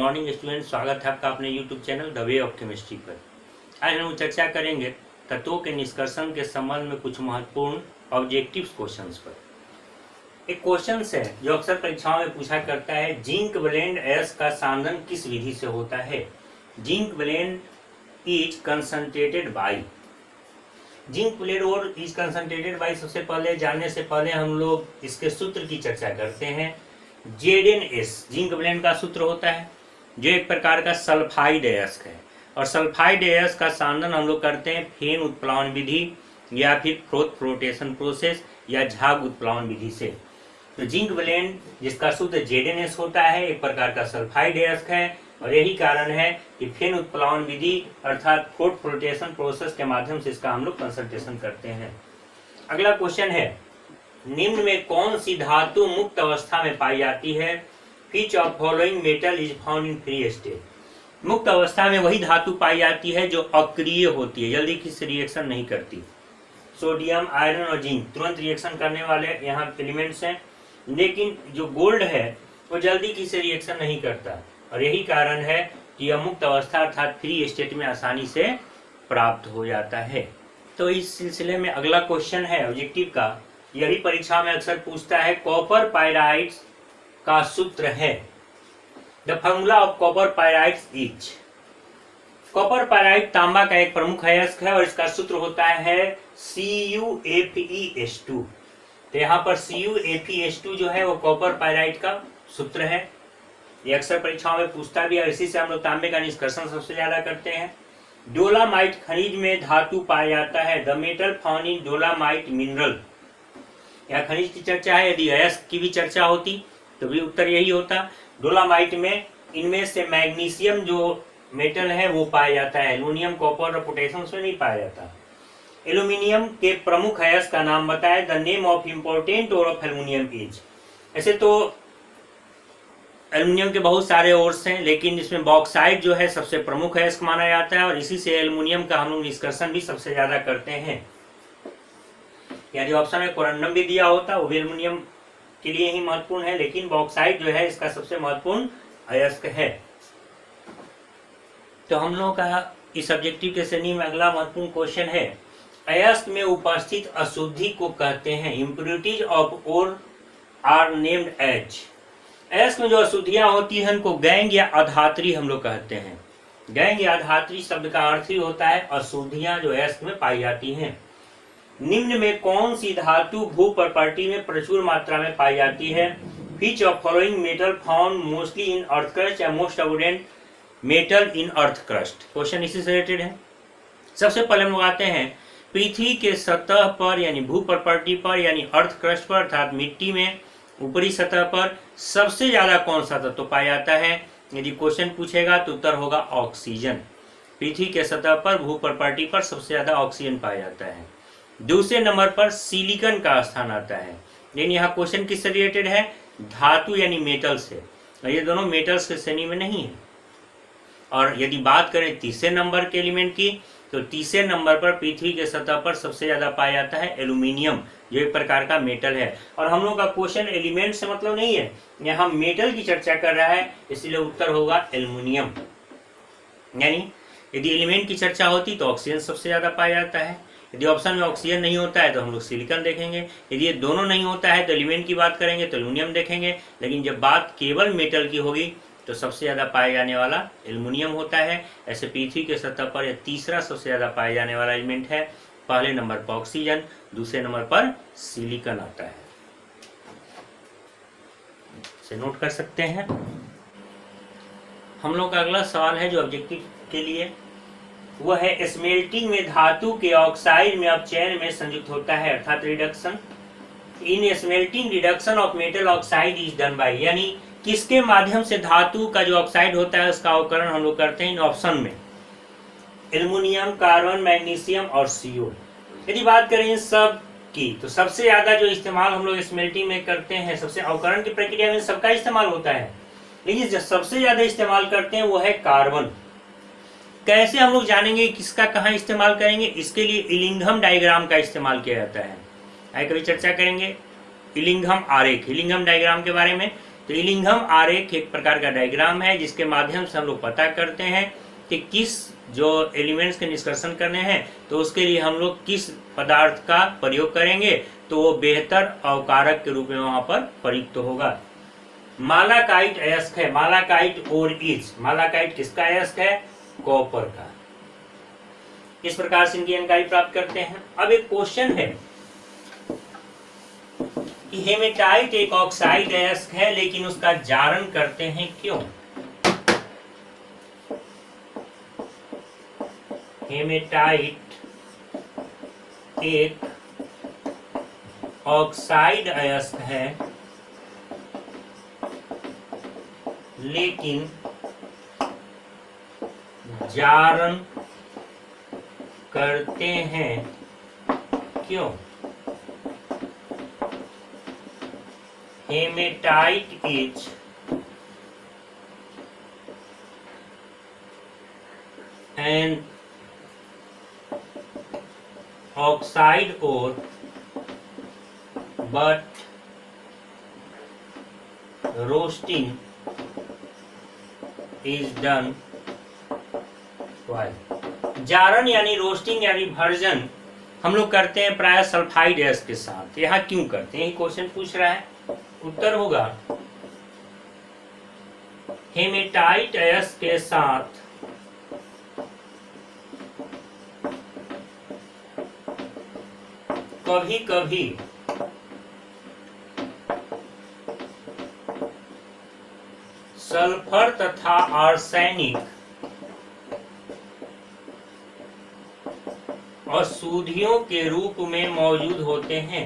Morning student, स्वागत है आपका अपने YouTube channel the way of chemistry पर। आज हम चर्चा करेंगे तत्वों के निष्कर्षण के संबंध में कुछ महत्वपूर्ण ऑब्जेक्टिव क्वेश्चंस पर। एक क्वेश्चन है जो अक्सर परीक्षाओं में पूछा करता है, जिंक ब्लेंड एस का सांधन किस विधि से होता है? Zinc blende is concentrated by. Zinc blende और इज कंसंट्रेटेड बाई सबसे पहले जानने से पहले हम लोग इसके सूत्र की चर्चा करते हैं। ZnS जिंक ब्लेंड का सूत्र होता है जो एक प्रकार का सल्फाइड अयस्क है, और सल्फाइड अयस्क का सांधन हम लोग करते हैं फेन उत्प्लावन विधि या फिर फ्रोथ फ्लोटेशन प्रोसेस या झाग उत्प्लावन विधि से। तो जिंक ब्लेंड जिसका सूत्र ZnS होता है एक प्रकार का सल्फाइड अयस्क है, और यही कारण है कि फेन उत्प्लावन विधि अर्थात फ्रोथ फ्लोटेशन प्रोसेस के माध्यम से इसका हम लोग कंसंट्रेशन करते हैं। अगला क्वेश्चन है, निम्न में कौन सी धातु मुक्त अवस्था में पाई जाती है? Which of following metal is found in free state. मुक्त अवस्था में वही धातु पाई जाती है जो अक्रिय होती है, जल्दी किसी रिएक्शन नहीं करती। सोडियम, आयरन और जिंक तुरंत रिएक्शन करने वाले यहाँ एलिमेंट्स हैं, लेकिन जो गोल्ड है वो जल्दी किसी रिएक्शन नहीं करता, और यही कारण है कि यह मुक्त अवस्था अर्थात फ्री स्टेट में आसानी से प्राप्त हो जाता है। तो इस सिलसिले में अगला क्वेश्चन है ऑब्जेक्टिव का, यही परीक्षा में अक्सर पूछता है, कॉपर पायराइड्स का सूत्र है। The formula of copper pyrites is. Copper pyrite तांबा का एक प्रमुख अयस्क है और इसका सूत्र होता है CuFeS2। तो यहाँ पर CuFeS2 जो है वो कॉपर पायराइड का सूत्र है। ये अक्सर परीक्षाओं में पूछता भी है, इसी से हम लोग तांबे का निष्कर्षण सबसे ज्यादा करते हैं। डोलामाइट खनिज में धातु पाया जाता है। The metal found in dolomite mineral. यहाँ खनिज की चर्चा है, यदि अयस्क की भी चर्चा होती तो भी उत्तर यही होता। डोलामाइट में इनमें से मैग्नीशियम जो मेटल है वो पाया जाता है, एल्यूमिनियम, कॉपर और पोटेशियम में नहीं पाया जाता। एल्यूमिनियम के प्रमुख अयस्क का नाम बताए। The name of important ore of aluminium is. ऐसे तो एल्यूमिनियम के बहुत सारे ओर्स हैं, लेकिन इसमें बॉक्साइट जो है सबसे प्रमुख अयस्क माना जाता है, और इसी से एल्यूमिनियम का हम लोग निष्कर्षण भी सबसे ज्यादा करते हैं। यदि ऑप्शन में कोरंडम भी दिया होता वो भी एल्यूमिनियम के लिए ही महत्वपूर्ण है, लेकिन बॉक्साइट जो है इसका सबसे महत्वपूर्ण अयस्क है। तो हम लोगों का इस ऑब्जेक्टिव के श्रेणी में अगला महत्वपूर्ण क्वेश्चन है, अयस्क में उपस्थित अशुद्धि को कहते हैं। Impurities of ore are named as. अयस्क में जो अशुद्धियां होती हैं उनको गैंग या अधात्री हम लोग कहते हैं। गैंग या अधात्री शब्द का अर्थ ही होता है अशुद्धियां जो अयस्क में पाई जाती हैं। निम्न में कौन सी धातु भू प्रॉपर्टी में प्रचुर मात्रा में पाई जाती है? Which of following metal found mostly in earth crust या most abundant metal in earth crust. Question इसी से रिलेटेड है। सबसे पहले हम लोग आते हैं पृथ्वी के सतह पर यानी भू प्रॉपर्टी पर यानी अर्थ क्रस्ट पर अर्थात मिट्टी में ऊपरी सतह पर सबसे ज्यादा कौन सा तत्व पाया जाता है? यदि क्वेश्चन पूछेगा तो उत्तर होगा ऑक्सीजन। पृथ्वी के सतह पर भू प्रॉपर्टी पर सबसे ज्यादा ऑक्सीजन पाया जाता है। दूसरे नंबर पर सिलिकॉन का स्थान आता है, लेकिन यहाँ क्वेश्चन किससे रिलेटेड है? धातु यानी मेटल से, और ये दोनों मेटल्स के श्रेणी में नहीं है। और यदि बात करें तीसरे नंबर के एलिमेंट की, तो तीसरे नंबर पर पृथ्वी के सतह पर सबसे ज्यादा पाया जाता है एल्यूमिनियम, जो एक प्रकार का मेटल है। और हम लोग का क्वेश्चन एलिमेंट से मतलब नहीं है, यहाँ मेटल की चर्चा कर रहा है, इसलिए उत्तर होगा एल्यूमिनियम। यानी यदि एलिमेंट की चर्चा होती तो ऑक्सीजन सबसे ज्यादा पाया जाता है। यदि ऑप्शन में ऑक्सीजन नहीं होता है तो हम लोग सिलिकॉन देखेंगे। यदि ये दोनों नहीं होता है तो एलिमेंट की बात करेंगे तो एल्यूमिनियम देखेंगे। लेकिन जब बात केवल मेटल की होगी तो सबसे ज्यादा पाया जाने वाला एल्यूमिनियम होता है। ऐसे पृथ्वी के सतह पर यह तीसरा सबसे ज्यादा पाया जाने वाला एलिमेंट है। पहले नंबर पर ऑक्सीजन, दूसरे नंबर पर सिलिकॉन आता है। इसे नोट कर सकते हैं। हम लोग का अगला सवाल है जो ऑब्जेक्टिव के लिए, वह है स्मेल्टिंग में धातु के ऑक्साइड में अपचयन में संयुक्त होता है अर्थात reduction. In smelting reduction of metal oxide is done by. यानी किसके माध्यम से धातु का जो ऑक्साइड होता है उसका अवकरण हम लोग करते हैं इन ऑप्शन में? एल्यूमिनियम, कार्बन, मैग्नीशियम और CO। यदि बात करें इन सब की तो सबसे ज्यादा जो इस्तेमाल हम लोग स्मेल्टिंग में करते हैं, सबसे अवकरण की प्रक्रिया में सबका इस्तेमाल होता है, लेकिन जो सबसे ज्यादा इस्तेमाल करते हैं वो है कार्बन। कैसे हम लोग जानेंगे किसका कहाँ इस्तेमाल करेंगे? इसके लिए इलिंघम डायग्राम का इस्तेमाल किया जाता है। आगे कभी चर्चा करेंगे इलिंघम आरेख, इलिंघम डायग्राम के बारे में। तो इलिंघम आरेख एक प्रकार का डायग्राम है जिसके माध्यम से हम लोग पता करते हैं कि किस जो एलिमेंट्स के निष्कर्षण करने हैं तो उसके लिए हम लोग किस पदार्थ का प्रयोग करेंगे तो वो बेहतर अवकारक के रूप में वहां पर प्रयुक्त होगा। मालाकाइट अयस्क है, मालाकाइट और इज, मालाकाइट किसका अयस्क है? कॉपर का। इस प्रकार से इनकी जानकारी प्राप्त करते हैं। अब एक क्वेश्चन है कि हेमेटाइट एक ऑक्साइड अयस्क है लेकिन उसका जारण करते हैं क्यों? हेमेटाइट एक ऑक्साइड अयस्क है लेकिन जारण करते हैं क्यों? Hematite is an oxide ore but roasting is done twice। जारण यानी रोस्टिंग यानी भर्जन हम लोग करते हैं प्राय सल्फाइड अयस्क के साथ। यहाँ क्यों करते हैं, क्वेश्चन पूछ रहा है। उत्तर होगा हेमेटाइट अयस्क के साथ कभी कभी सल्फर तथा आर्सेनिक अशुद्धियों के रूप में मौजूद होते हैं।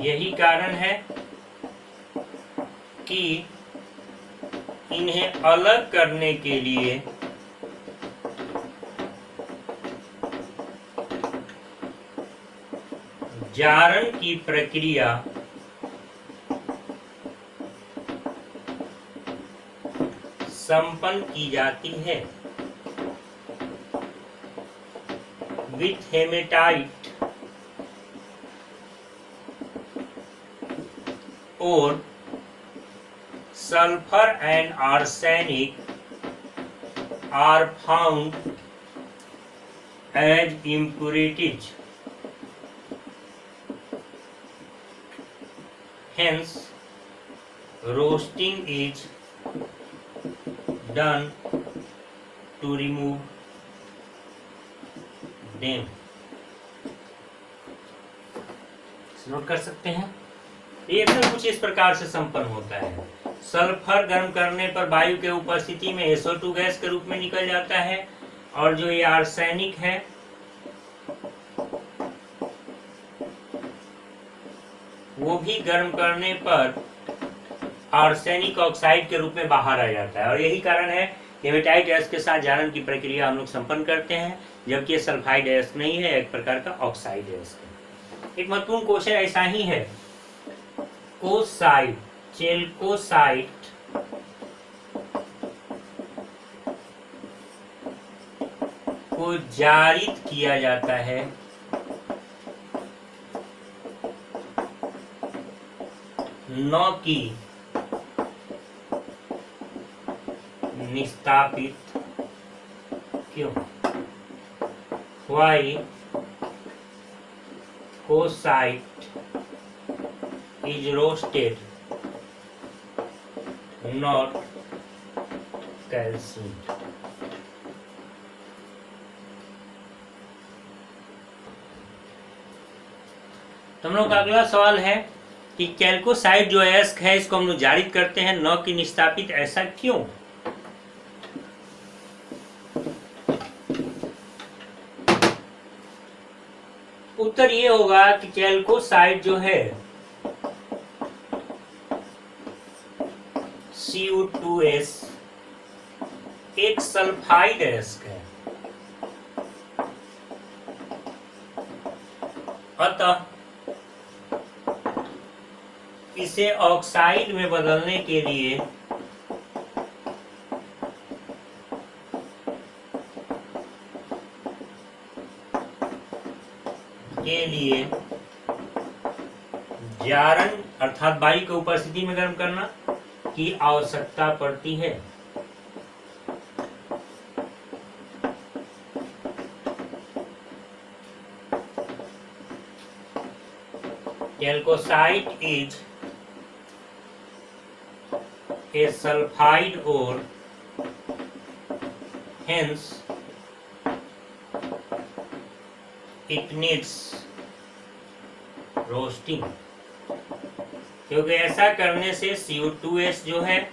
यही कारण है कि इन्हें अलग करने के लिए जारण की प्रक्रिया संपन्न की जाती है। विथ हेमेटाइट और sulfur and arsenic are found as impurities. Hence, roasting is done to remove them. Note कर सकते हैं। रिएक्शन कुछ इस प्रकार से संपन्न होता है। सल्फर गर्म करने पर वायु के उपस्थिति में SO2 गैस के रूप में निकल जाता है और जो ये आर्सेनिक है वो भी गर्म करने पर आर्सेनिक ऑक्साइड के रूप में बाहर आ जाता है। और यही कारण है हेमेटाइट अयस्क के साथ जारण की प्रक्रिया हम लोग संपन्न करते हैं, जबकि ये सल्फाइड अयस्क नहीं है, एक प्रकार का ऑक्साइड अयस्क है। एक महत्वपूर्ण क्वेश्चन ऐसा ही है, कोसाइट चेल्कोसाइट को जारित किया जाता है न कि निस्तापित क्यों? Why कोसाइट is roasted not calcined? तो हम लोग का अगला सवाल है कि चेल्कोसाइट जो अयस्क है इसको हम लोग जारित करते हैं न कि निस्तापित, ऐसा क्यों? उत्तर ये होगा कि चेल्कोसाइट जो है CO2S एक सल्फाइड अयस्क है, अतः इसे ऑक्साइड में बदलने के लिए के लिए जारन अर्थात बारीक उपस्थिति में गर्म करना की आवश्यकता पड़ती है। Chalcocite is a sulfide ore, hence it needs roasting। क्योंकि ऐसा करने से CO2s जो है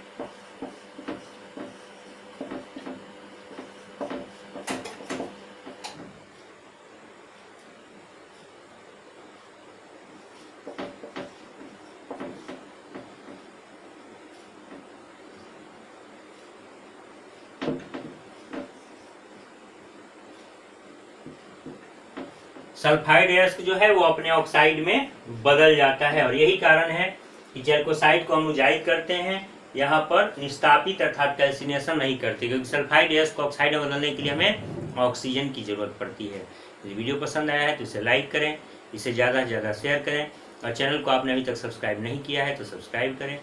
सल्फाइड अयस्क जो है वो अपने ऑक्साइड में बदल जाता है, और यही कारण है कि चैल्कोसाइड को हम लोग जाहिर करते हैं, यहाँ पर निस्तापित अर्थात कैल्सिनेशन नहीं करते, क्योंकि सल्फाइड अयस्क को ऑक्साइड में बदलने के लिए हमें ऑक्सीजन की जरूरत पड़ती है। यदि वीडियो पसंद आया है तो इसे लाइक करें, इसे ज़्यादा से ज़्यादा शेयर करें, और चैनल को आपने अभी तक सब्सक्राइब नहीं किया है तो सब्सक्राइब करें।